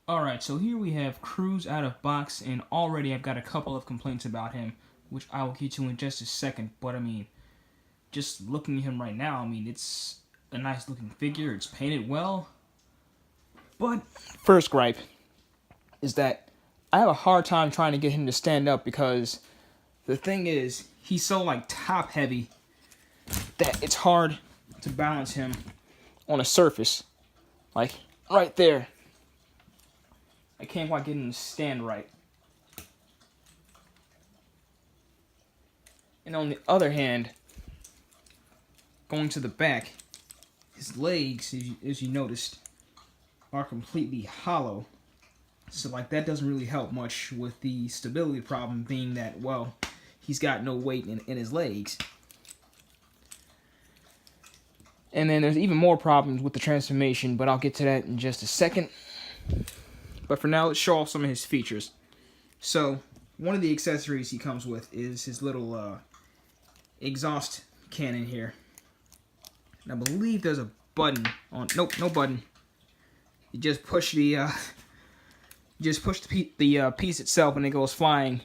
Alright, so here we have Cruz out of box, and already I've got a couple of complaints about him, which I will get to in just a second. But I mean, just looking at him right now, I mean, it's a nice looking figure, it's painted well. But first gripe is that I have a hard time trying to get him to stand up because the thing is, he's so like top heavy that it's hard to balance him on a surface. Like right there. I can't quite get him to stand right. And on the other hand, going to the back, his legs, as you noticed, are completely hollow. So like that doesn't really help much with the stability problem, being that, well, he's got no weight in his legs. And then there's even more problems with the transformation, but I'll get to that in just a second. But for now, let's show off some of his features. So, one of the accessories he comes with is his little exhaust cannon here. And I believe there's a button on. Nope, no button. You just push the piece itself, and it goes flying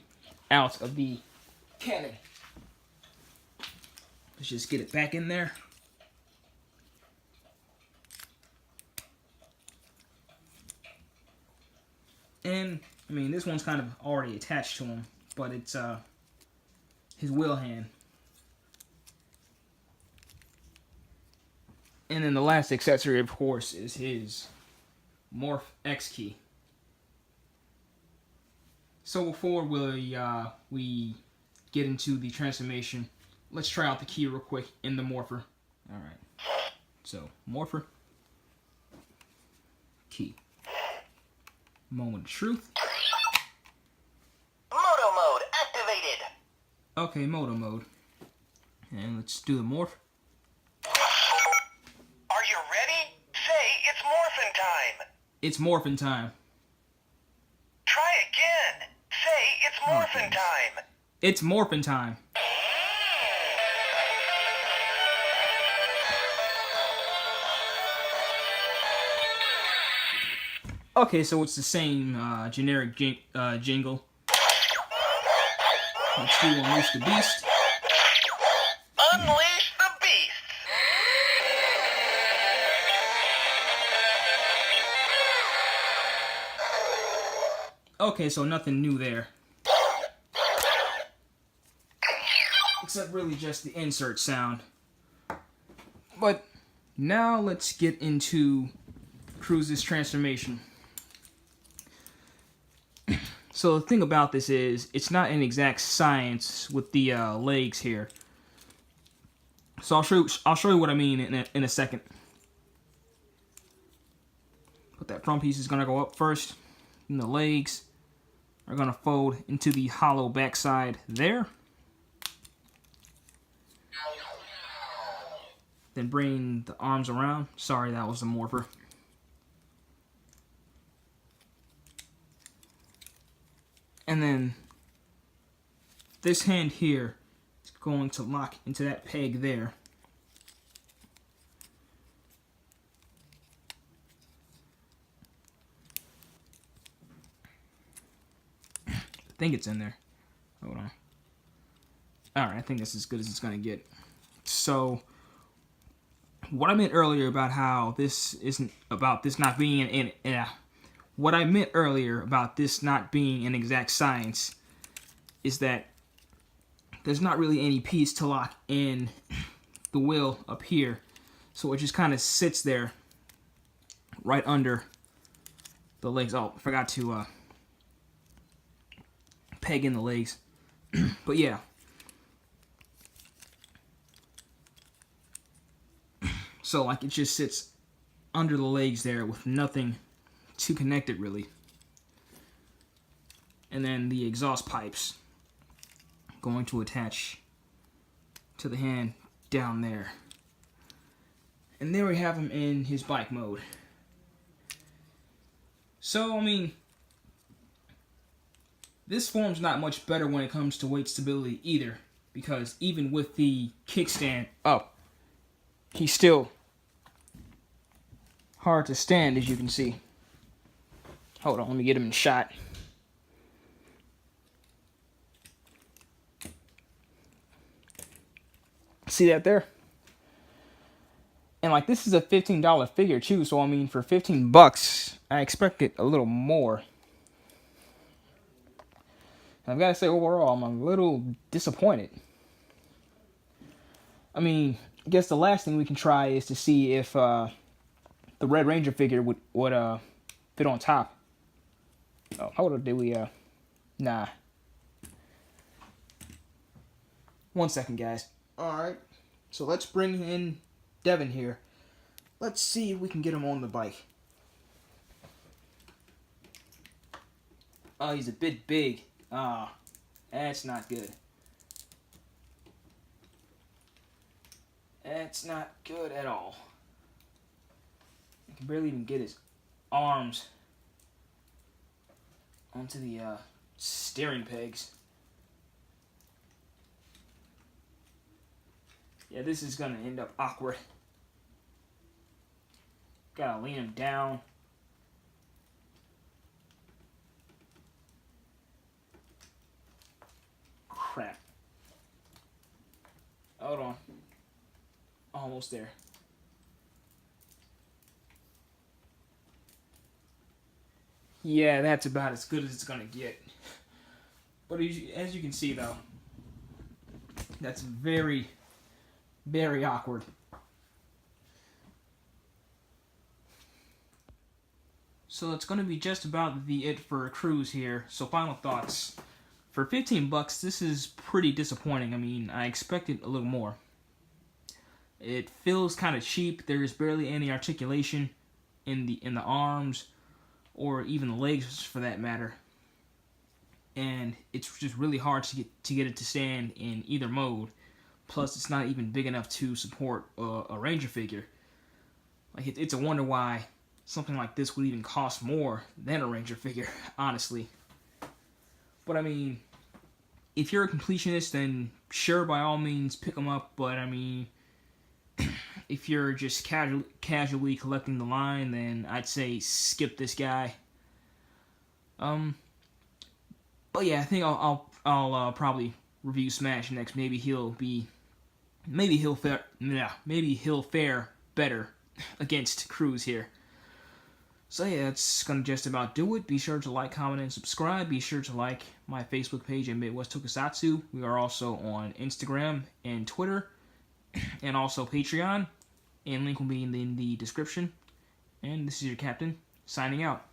out of the cannon. Let's just get it back in there. And, I mean, this one's kind of already attached to him, but it's his wheel hand. And then the last accessory, of course, is his Morph X key. So before we get into the transformation, let's try out the key real quick in the Morpher. Alright. So, Morpher. Key. Moment of truth. Moto mode activated. Okay, moto mode. And let's do the morph. Are you ready? Say it's morphin' time. It's morphin' time. Try again. Say it's morphin' time. It's morphin' time. Okay, so it's the same generic jingle. Let's do Unleash the Beast. Unleash the beast. Okay, so nothing new there. Except really just the insert sound. But now let's get into Cruz's transformation. So the thing about this is, it's not an exact science with the legs here. So I'll show you what I mean in a second. But that front piece is gonna go up first, and the legs are gonna fold into the hollow backside there. Then bring the arms around. Sorry, that was the morpher. And then this hand here is going to lock into that peg there. I think it's in there. Hold on. Alright, I think that's as good as it's going to get. So, what I meant earlier about how this isn't about this not being what I meant earlier about this not being an exact science is that there's not really any piece to lock in the wheel up here. So it just kind of sits there right under the legs. Oh, I forgot to peg in the legs. But yeah. So like it just sits under the legs there with nothing to connect it really. And then the exhaust pipes going to attach to the hand down there. And there we have him in his bike mode. So, I mean, this form's not much better when it comes to weight stability either, because even with the kickstand up, he's still hard to stand, as you can see. Hold on, let me get him in shot. See that there? And like this is a $15 figure too, so I mean for 15 bucks, I expected a little more. And I've got to say overall, I'm a little disappointed. I mean, I guess the last thing we can try is to see if the Red Ranger figure would fit on top. Oh, hold on, did we nah. 1 second, guys. Alright. So let's bring in Devin here. Let's see if we can get him on the bike. Oh, he's a bit big. Ah, that's not good. That's not good at all. I can barely even get his arms onto the steering pegs. Yeah, this is gonna end up awkward. Gotta lean him down. Crap. Hold on. Almost there. Yeah, that's about as good as it's gonna get. But as you can see, though, that's very, very awkward. So it's gonna be just about it for Cruz here. So final thoughts. For 15 bucks, this is pretty disappointing. I mean, I expected a little more. It feels kind of cheap. There's barely any articulation in the arms or even the legs for that matter. And it's just really hard to get it to stand in either mode. Plus, it's not even big enough to support a Ranger figure. Like it's a wonder why something like this would even cost more than a Ranger figure, honestly. But I mean, if you're a completionist, then sure, by all means, pick them up. But I mean, if you're just casually collecting the line, then I'd say skip this guy. But yeah, I think I'll probably review Smash next. Maybe he'll fare better against Cruz here. So yeah, that's gonna just about do it. Be sure to like, comment, and subscribe. Be sure to like my Facebook page at Midwest Tokusatsu. We are also on Instagram and Twitter, and also Patreon. And link will be in the description. And this is your captain, signing out.